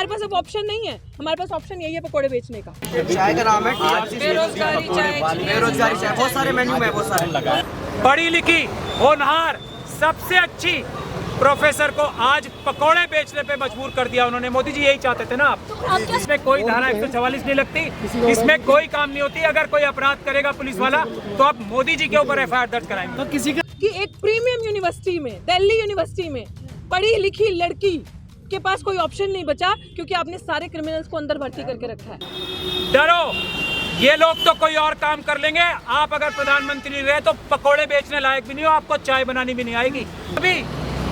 हमारे पास अब ऑप्शन नहीं है, हमारे पास ऑप्शन यही है पकोड़े बेचने का। चाय का नाम है बेरोजगारी चाय, बेरोजगारी चाय, बहुत सारे मेन्यू में बहुत सारे लगा है। पढ़ी लिखी होनहार सबसे अच्छी प्रोफेसर को आज पकोड़े बेचने पे मजबूर कर दिया उन्होंने। मोदी जी यही चाहते थे ना आप। इसमें कोई धारा 144 नहीं लगती, इसमें कोई काम नहीं होती। अगर कोई अपराध करेगा पुलिस वाला तो आप मोदी जी के ऊपर FIR दर्ज कराएंगे। तो किसी का कि एक प्रीमियम यूनिवर्सिटी में, दिल्ली यूनिवर्सिटी में पढ़ी लिखी लड़की के पास कोई ऑप्शन नहीं बचा क्योंकि आपने सारे क्रिमिनल्स को अंदर भर्ती करके रखा है। डरो, ये लोग तो कोई और काम कर लेंगे। आप अगर प्रधानमंत्री रहे तो पकोड़े बेचने लायक भी नहीं हो, आपको चाय बनानी भी नहीं आएगी। अभी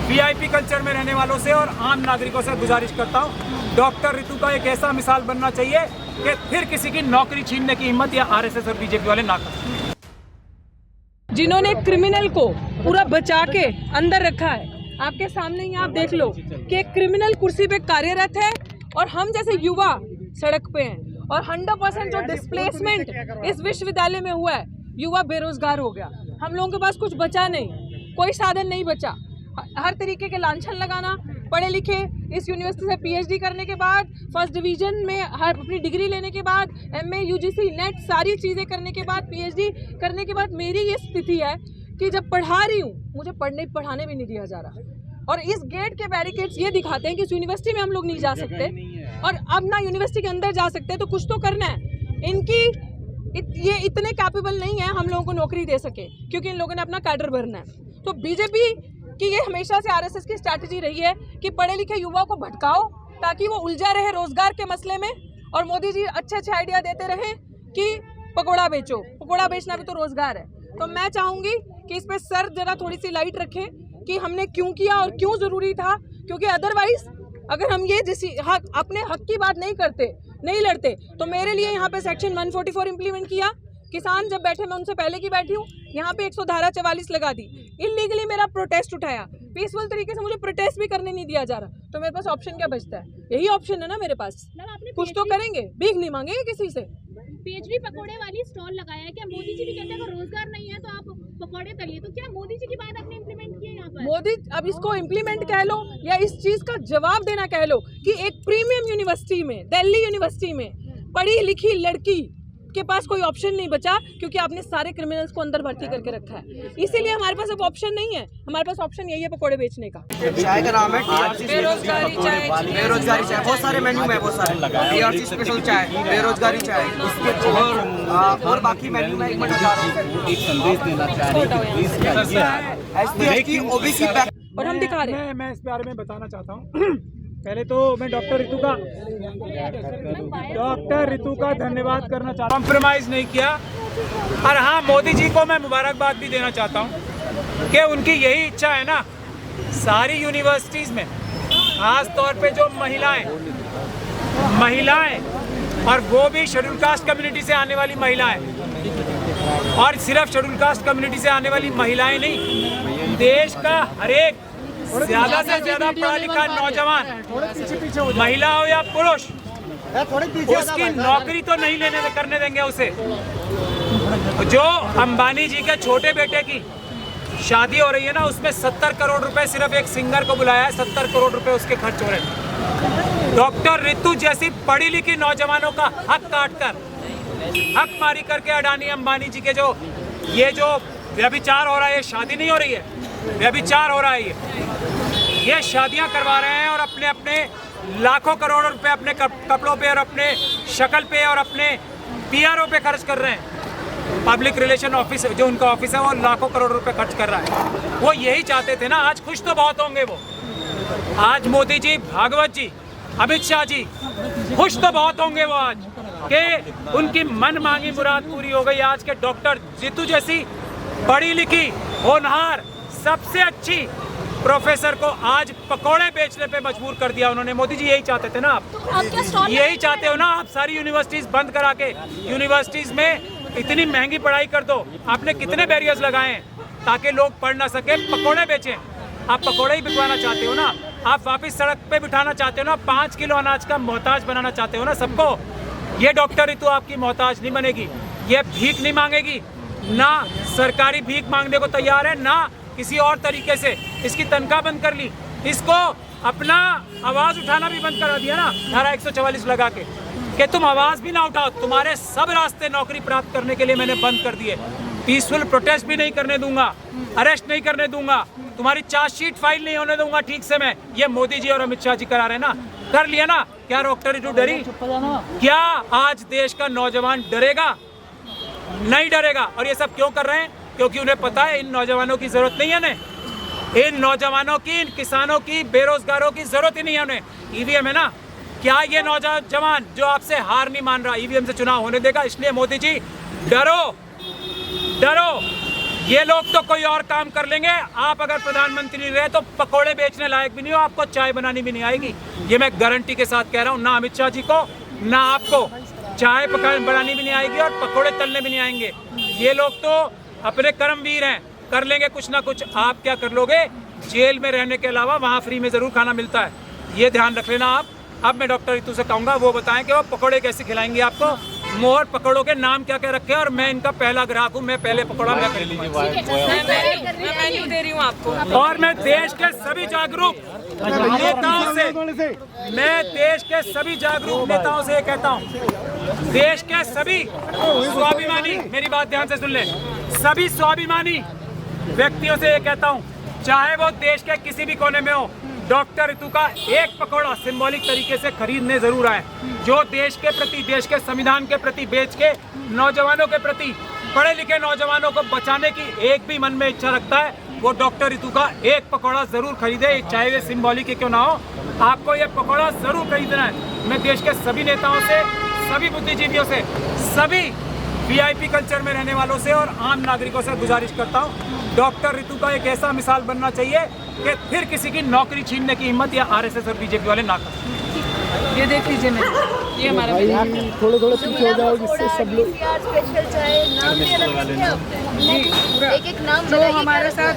VIP कल्चर में रहने वालों से और आम नागरिकों से गुजारिश करता हूँ, डॉक्टर ऋतु का एक ऐसा मिसाल बनना चाहिए कि फिर किसी की नौकरी छीनने की हिम्मत या RSS और BJP वाले ना करें। जिन्होंने क्रिमिनल को पूरा बचा के अंदर रखा है, आपके सामने ही आप देख लो कि एक क्रिमिनल कुर्सी पे कार्यरत है और हम जैसे युवा सड़क पे हैं और 100% जो डिस्प्लेसमेंट इस विश्वविद्यालय में हुआ है, युवा बेरोजगार हो गया। हम लोगों के पास कुछ बचा नहीं, कोई साधन नहीं बचा। हर तरीके के लांछन लगाना, पढ़े लिखे इस यूनिवर्सिटी से PhD करने के बाद, फर्स्ट डिवीजन में हर अपनी डिग्री लेने के बाद, MA UGC नेट सारी चीज़ें करने के बाद, PhD करने के बाद मेरी ये स्थिति है कि जब पढ़ा रही हूँ मुझे पढ़ाने भी नहीं दिया जा रहा। और इस गेट के बैरिकेड्स ये दिखाते हैं कि इस यूनिवर्सिटी में हम लोग नहीं जा सकते और अब ना यूनिवर्सिटी के अंदर जा सकते, तो कुछ तो करना है। ये इतने कैपेबल नहीं है हम लोगों को नौकरी दे सके क्योंकि इन लोगों ने अपना कैडर भरना है। तो BJP कि ये हमेशा से RSS की स्ट्रैटेजी रही है कि पढ़े लिखे युवाओं को भटकाओ ताकि वो उलझा रहे रोजगार के मसले में, और मोदी जी अच्छे अच्छे आइडिया देते रहे कि पकोड़ा बेचो, पकोड़ा बेचना भी तो रोजगार है। तो मैं चाहूंगी कि इस पे सर जरा थोड़ी सी लाइट रखें कि हमने क्यों किया और क्यों जरूरी था, क्योंकि अदरवाइज अगर हम ये अपने हक की बात नहीं करते, नहीं लड़ते, तो मेरे लिए यहाँ पे सेक्शन 144 इम्प्लीमेंट किया। किसान जब बैठे, मैं उनसे पहले की बैठी हूँ, यहाँ पे 100 धारा 44 लगा दी। इलीगली मेरा प्रोटेस्ट उठाया, पीसफुल तरीके से मुझे प्रोटेस्ट भी करने नहीं दिया जा रहा। तो मेरे पास ऑप्शन क्या बचता है? यही ऑप्शन है ना मेरे पास, कुछ तो करेंगे, भीख नहीं मांगेंगे किसी से। PhD पकोड़े वाली स्टॉल लगाया है, क्या मोदी जी भी कहते हैं अगर रोजगार नहीं है तो आप पकोड़े तलिए, तो क्या मोदी जी की बात आपने इम्प्लीमेंट की है यहाँ पर? मोदी, अब इसको इम्प्लीमेंट कह लो या इस चीज का जवाब देना कह लो कि एक प्रीमियम यूनिवर्सिटी में, दिल्ली यूनिवर्सिटी में पढ़ी लिखी लड़की के पास कोई ऑप्शन नहीं बचा क्योंकि आपने सारे क्रिमिनल्स को अंदर भर्ती करके रखा है। इसीलिए हमारे पास अब ऑप्शन नहीं है, हमारे पास ऑप्शन यही है पकोड़े बेचने का। चाय का नाम है बेरोजगारी चाय, बेरोजगारी चाय, बहुत सारे मेन्यू में बहुत सारे लगा है। DRC स्पेशल चाय, बेरोजगारी चाय, और बाकी मेन्यू में एक संदेश देना चाह रही है OBC और हम दिखा रहे हैं। मैं इस बारे में बताना चाहता हूँ। पहले तो मैं डॉक्टर ऋतु का धन्यवाद करना चाहता हूँ। कॉम्प्रोमाइज नहीं किया। और हाँ, मोदी जी को मैं मुबारकबाद भी देना चाहता हूँ कि उनकी यही इच्छा है ना, सारी यूनिवर्सिटीज में खास तौर पे जो महिलाएं और वो भी शेड्यूल कास्ट कम्युनिटी से आने वाली महिलाएं, और सिर्फ शेड्यूल कास्ट कम्युनिटी से आने वाली महिलाएं नहीं, देश का हर एक ज्यादा से ज्यादा पढ़ा लिखा नौजवान, महिला हो या पुरुष, उसकी नौकरी तो नहीं करने देंगे उसे। जो अंबानी जी के छोटे बेटे की शादी हो रही है ना, उसमें 70 करोड़ रुपए सिर्फ एक सिंगर को बुलाया है, 70 करोड़ रुपए उसके खर्च हो रहे हैं। डॉक्टर ऋतु जैसी पढ़ी लिखी नौजवानों का हक काटकर, हक मारी करके अडानी अंबानी जी के जो व्यभिचार हो रहा है, ये शादी नहीं हो रही है, व्यभिचार हो रहा है, ये शादियां करवा रहे हैं और अपने अपने लाखों करोड़ों रुपए अपने कपड़ों पे और अपने शक्ल पे और अपने PRO पे खर्च कर रहे हैं। पब्लिक रिलेशन ऑफिस जो उनका ऑफिस है वो लाखों करोड़ रुपए खर्च कर रहा है। वो यही चाहते थे ना। आज खुश तो बहुत होंगे वो, आज मोदी जी, भागवत जी, अमित शाह जी खुश तो बहुत होंगे वो आज कि उनकी मन मांगी मुराद पूरी हो गई। आज के डॉक्टर ऋतु जैसी पढ़ी लिखी होनहार सबसे अच्छी प्रोफेसर को आज पकोड़े बेचने पे मजबूर कर दिया उन्होंने। मोदी जी यही चाहते थे ना आप, यही चाहते हो ना आप, सारी यूनिवर्सिटीज बंद करा के यूनिवर्सिटीज में इतनी महंगी पढ़ाई कर दो। आपने कितने बैरियर्स लगाए हैं ताकि लोग पढ़ ना सके, पकोड़े बेचें। आप पकोड़े ही बिकवाना चाहते हो ना, आप वापस सड़क पे बिठाना चाहते हो ना, 5 किलो अनाज का मोहताज बनाना चाहते हो ना सबको। ये डॉक्टर ऋतु आपकी मोहताज नहीं बनेगी, ये भीख नहीं मांगेगी, ना सरकारी भीख मांगने को तैयार है, ना किसी और तरीके से। इसकी तनख्वाह बंद कर ली, इसको अपना आवाज उठाना भी बंद करा दिया ना धारा 144 लगा के, कि तुम आवाज भी ना उठाओ। तुम्हारे सब रास्ते नौकरी प्राप्त करने के लिए मैंने बंद कर दिए। पीसफुल प्रोटेस्ट भी नहीं करने दूंगा, अरेस्ट नहीं करने दूंगा, तुम्हारी चार्जशीट फाइल नहीं होने दूंगा ठीक से मैं। ये मोदी जी और अमित शाह जी करा रहे ना, कर लिया ना। क्या डॉक्टर इतू डरी? क्या आज देश का नौजवान डरेगा? नहीं डरेगा। और ये सब क्यों कर रहे हैं? क्योंकि उन्हें पता है इन नौजवानों की जरूरत नहीं है उन्हें, इन नौजवानों की, इन किसानों की, बेरोजगारों की जरूरत ही नहीं है उन्हें। ईवीएम है ना, क्या ये नौजवान जो आपसे हार नहीं मान रहा ईवीएम से चुनाव होने देगा? इसलिए मोदी जी डरो, डरो। ये लोग तो कोई और काम कर लेंगे। आप अगर प्रधानमंत्री नहीं रहे तो पकोड़े बेचने लायक भी नहीं हो, आपको चाय बनानी भी नहीं आएगी। ये मैं गारंटी के साथ कह रहा हूँ। ना अमित शाह जी को, ना आपको चाय बनानी भी नहीं आएगी और पकोड़े तलने भी नहीं आएंगे। ये लोग तो अपने कर्मवीर हैं, कर लेंगे कुछ ना कुछ। आप क्या कर लोगे? जेल में रहने के अलावा वहाँ फ्री में जरूर खाना मिलता है, ये ध्यान रख लेना आप। अब मैं डॉक्टर रितु से कहूँगा वो बताएं कि वो पकोड़े कैसे खिलाएंगे आपको। मोहर पकौड़ों के नाम क्या क्या रखे और मैं इनका पहला ग्राहक हूँ। मैं पहले पकौड़ा मैं खरीद लूंगा। मैं मेन्यू दे रही हूँ आपको। और मैं देश के सभी जागरूक नेताओं से, मैं देश के सभी जागरूक नेताओं से ये कहता हूँ, देश के सभी स्वाभिमानी, मेरी बात ध्यान से सुन ले, सभी स्वाभिमानी व्यक्तियों से ये कहता हूँ, चाहे वो देश के किसी भी कोने में हो, डॉक्टर रितु का एक पकौड़ा सिंबॉलिक तरीके से खरीदने जरूर आए। जो देश के प्रति, देश के संविधान के प्रति, देश के नौजवानों के प्रति, पढ़े लिखे नौजवानों को बचाने की एक भी मन में इच्छा रखता है, वो डॉक्टर रितु का एक पकौड़ा जरूर खरीदे, चाहे वे सिंबॉलिक क्यों ना हो। आपको ये पकौड़ा जरूर खरीदना है। मैं देश के सभी नेताओं से, सभी बुद्धिजीवियों से, सभी वीआईपी कल्चर में रहने वालों से और आम नागरिकों से गुजारिश करता हूँ, डॉक्टर रितु का एक ऐसा मिसाल बनना चाहिए कि फिर किसी की नौकरी छीनने की हिम्मत या आरएसएस और बीजेपी वाले ना करें। ये देख लीजिए, मैं ये हमारा थोड़े थोड़े पीछे हो जाओ जिससे सब लोग स्पेशल चाय नाम ये रखेंगे आपने, एक एक नाम जो हमारे साथ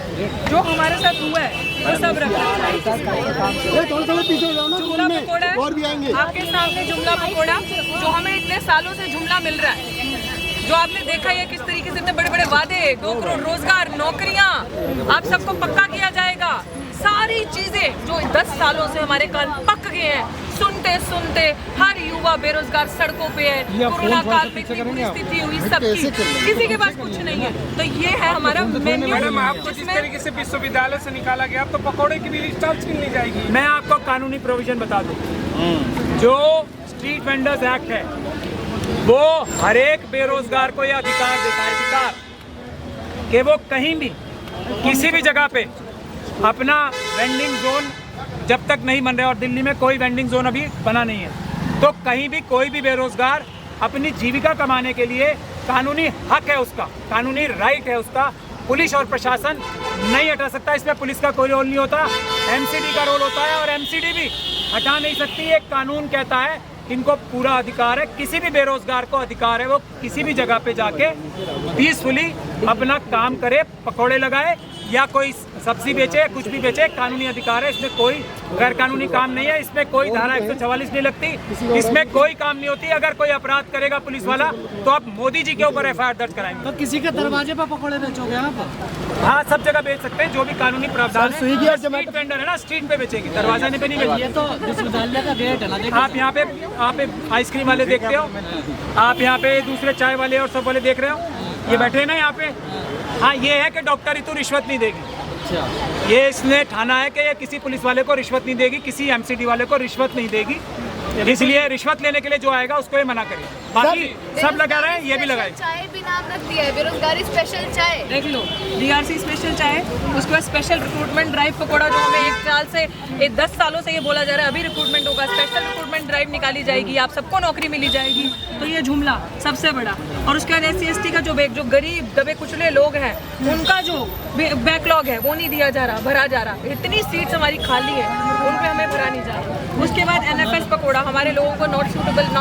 हुआ है वो सब रखा है। थोड़े थोड़े पीछे हो जाओ ना, जुमला पकौड़ा और भी आएंगे आपके सामने, जुमला पकौड़ा जो हमें इतने सालों से जुमला मिल रहा है, जो आपने देखा है किस तरीके से इतने बड़े बड़े वादे, 2 करोड़ रोजगार, नौकरियां, आप सबको पक्का किया जाएगा। सारी चीजें जो 10 सालों से हमारे कान पक गए हैं, सुनते सुनते हर युवा बेरोजगार सड़कों पे है। कोरोना काल में इतनी बुरी स्थिति हुई सबकी, किसी के पास कुछ नहीं है। तो ये है हमारा मेन्यू। मैडम, आपको जिस तरीके से विश्वविद्यालय से निकाला गया, तो पकौड़े की भी स्टॉल छीन ली जाएगी। मैं आपको कानूनी प्रोविजन बता दूं, जो स्ट्रीट वेंडर्स एक्ट है वो हर एक बेरोजगार को यह अधिकार देता है, अधिकार कि वो कहीं भी किसी भी जगह पे अपना वेंडिंग जोन जब तक नहीं बन रहा, और दिल्ली में कोई वेंडिंग जोन अभी बना नहीं है, तो कहीं भी कोई भी बेरोजगार अपनी जीविका कमाने के लिए कानूनी हक है उसका, कानूनी राइट है उसका। पुलिस और प्रशासन नहीं हटा सकता, इसमें पुलिस का कोई रोल नहीं होता, एमसीडी का रोल होता है, और एमसीडी भी हटा नहीं सकती। एक कानून कहता है इनको पूरा अधिकार है, किसी भी बेरोजगार को अधिकार है वो किसी भी जगह पे जाके पीसफुली अपना काम करे, पकौड़े लगाए या कोई सब्जी बेचे, कुछ भी बेचे, कानूनी अधिकार है। इसमें कोई गैर कानूनी काम नहीं है, इसमें कोई धारा 144 नहीं लगती, इसमें कोई काम नहीं होती। अगर कोई अपराध करेगा पुलिस वाला तो आप मोदी जी के ऊपर एफआईआर दर्ज कराएंगे। तो किसी के दरवाजे पर पकौड़े बेचोगे आप? हाँ, सब जगह बेच सकते हैं, जो भी कानूनी प्रावधान है। स्ट्रीट वेंडर है ना, स्ट्रीट पे बेचेगी, दरवाजा पे नहीं बेचेगी। ये तो विश्वविद्यालय का गेट है ना। आप यहाँ पे आइसक्रीम वाले देखते हो, आप यहाँ पे दूसरे चाय वाले और सब वाले देख रहे हो, ये बैठे ना यहाँ पे। हाँ, ये है कि डॉक्टर रितु रिश्वत नहीं देगी। ये इसने ठाना है कि ये किसी पुलिस वाले को रिश्वत नहीं देगी, किसी एमसीडी वाले को रिश्वत नहीं देगी, इसलिए रिश्वत लेने के लिए जो आएगा उसको ये मना करिए। बाकी सब लगा रहे हैं, ये भी लगाए। चाय भी नाम रख दिया है, बेरोजगारी स्पेशल चाय। देख लो, डीआरसी स्पेशल चाय, उसके बाद स्पेशल रिक्रूटमेंट ड्राइव पकौड़ा, जो हमें 1 साल से 10 सालों से ये बोला जा रहा है, अभी रिक्रूटमेंट होगा, स्पेशल रिक्रूटमेंट ड्राइव निकाली जाएगी, आप सबको नौकरी मिली जाएगी। तो ये जुमला सबसे बड़ा। और उसके बाद SC/ST का जो गरीब दबे कुचले लोग हैं उनका जो बैकलॉग है वो नहीं दिया जा रहा, भरा जा रहा। इतनी सीट्स हमारी खाली है, उन पे हमें भरा नहीं जा रहा। उसके बाद NFS पकोड़ा, हमारे लोगों को नॉट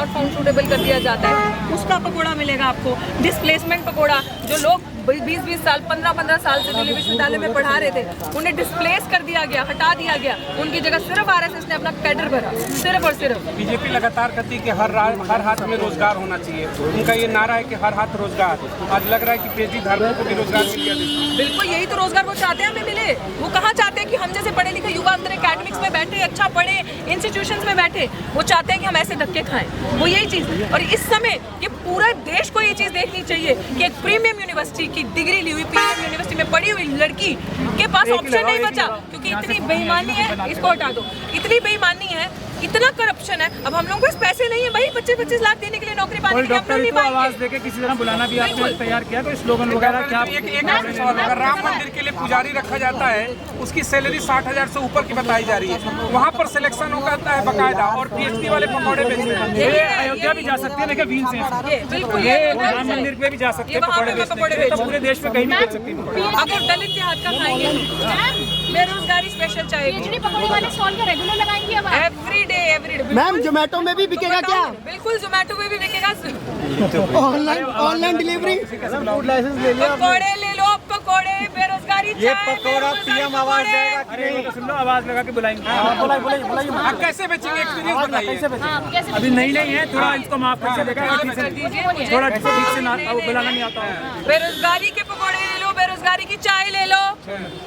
फाउंड सूटेबल कर दिया जाता है, उसका पकोड़ा मिलेगा आपको। डिस्प्लेसमेंट पकोड़ा, जो लोग 20-20 साल 15-15 साल से दिल्ली विश्वविद्यालय में पढ़ा रहे थे, उन्हें डिस्प्लेस कर दिया गया, हटा दिया गया, उनकी जगह सिर्फ RSS ने अपना कैडर भरा, सिर्फ और सिर्फ। बीजेपी लगातार कहती है कि हर हाथ में रोजगार होना चाहिए, उनका ये नारा है कि हर हाथ रोजगार। आज लग रहा है कि PhD धारकों को भी रोजगार मिल गया। बिल्कुल यही तो रोजगार वो चाहते हैं हमें मिले। वो कहाँ चाहते हैं कि हम जैसे पढ़े लिखे युवा अंदर एकेडमिक्स में बैठे, अच्छा पढ़े, इंस्टीट्यूशंस में बैठे। वो चाहते हैं कि हम ऐसे धक्के खाएं, वो यही चीज़। और इस समय ये पूरा देश को ये चीज़ देखनी चाहिए कि एक प्रीमियम यूनिवर्सिटी की डिग्री ली हुई, प्रीमियम यूनिवर्सिटी में पढ़ी हुई लड़की के पास ऑप्शन नहीं बचा, क्योंकि इतनी बेईमानी है। इसको हटा दो, इतनी बेईमानी है, इतना करप्शन है। अब हम लोगों को पैसे नहीं है भाई 25-25 लाख देने के लिए नौकरी पाने के लिए, हम लोग नहीं पाएंगे। आवाज देके किसी तरह बुलाना भी आपने तैयार किया, तो स्लोगन वगैरह क्या? एक सवाल, अगर राम मंदिर के लिए पुजारी रखा जाता है, उसकी सैलरी 60,000 से ऊपर की बताई जा रही है, वहाँ पर सिलेक्शन होता है बाकायदा, और PhD वाले पकौड़े बेचते हैं। ये अयोध्या भी जा सकते हैं, लेकिन व्हील से बिल्कुल ये राम मंदिर पे भी जा सकते हैं पकौड़े बेचने, तो पूरे देश में कहीं भी बेच सकते हैं। अगर दलित के हाथ का खाएंगे, बेरोजगारी स्पेशल चाहेगी। PhD पकौड़े वाले स्टॉल का रेगुलर लगाएंगे अब आप? एवरी डे मैम जोमेटो में भी बिकेगा क्या? बिल्कुल जोमेटो में भी बिकेगा। Online delivery? फूड लाइसेंस ले लिया? पकौड़े ले लो, पकौड़े, बेरोजगारी। ये पकौड़ा PM आवाज जाएगा। अरे वो तो सुन लो, आवाज लगा के बुलाएंगे। आप कैसे बेचेंगे, एक्सपीरियंस बताइए। हाँ, कैसे? अभी नहीं है, थोड़ा इसको माफ कर देगा, थोड़ा इसको ठीक से बुलाना नहीं आता है। बेरोजगारी के पकौड़े ले लो, बेरोजगारी की चाय ले लो,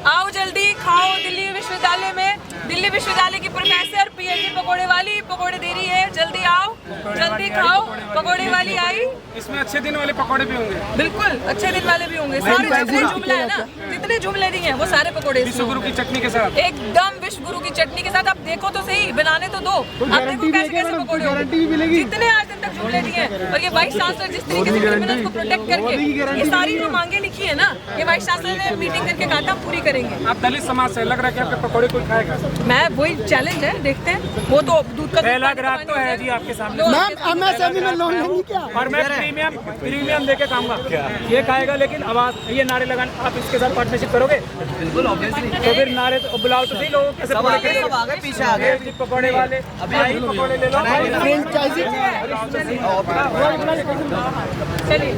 आओ जल्दी खाओ। दिल्ली विश्वविद्यालय में, दिल्ली विश्वविद्यालय की प्रोफेसर PhD पकौड़े वाली पकौड़े दे रही है, जल्दी आओ, जल्दी खाओ। पकौड़े वाली आई, इसमें अच्छे दिन वाले पकौड़े भी होंगे, बिल्कुल अच्छे दिन वाले भी होंगे। सारे जितने जुमले हैं ना, जितने जुमले दिए हैं वो सारे पकौड़े विश्व गुरु की चटनी के साथ। एकदम विश्व गुरु की चटनी के साथ। आप देखो तो सही, बनाने तो दो, आप देखो कैसे कैसे पकौड़े गारंटी भी मिलेगी? जितने आज दिन तक जुमले दिए हैं। और ये वाइस चांसलर जिस तरीके से क्रिमिनल्स को प्रोटेक्ट करके, ये सारी जो मांगे लिखी है ना, ये वाइस चांसलर ने मीटिंग करके कहा था पूरी करेंगे। आप दलित समाज से, लग रहा है कि आपके पकौड़े कोई खाएगा? मैं वही चैलेंज है, देखते हैं। वो तो दूध का 6 लाख ग्राहक तो है जी आपके सामने। मैम MSME में लोन लेंगी क्या? और मैं प्रीमियम देके खाऊंगा, ये खाएगा। लेकिन आवाज ये नारे लगाने, आप इसके साथ पार्टनरशिप करोगे? बिल्कुल ऑब्वियसली। तो फिर नारे तो बुलाओ तो सही लोगों कैसे पीछे आ गए पकौड़े वाले, अभी पकौड़े ले लो। फ्रेंचाइजी चलिए।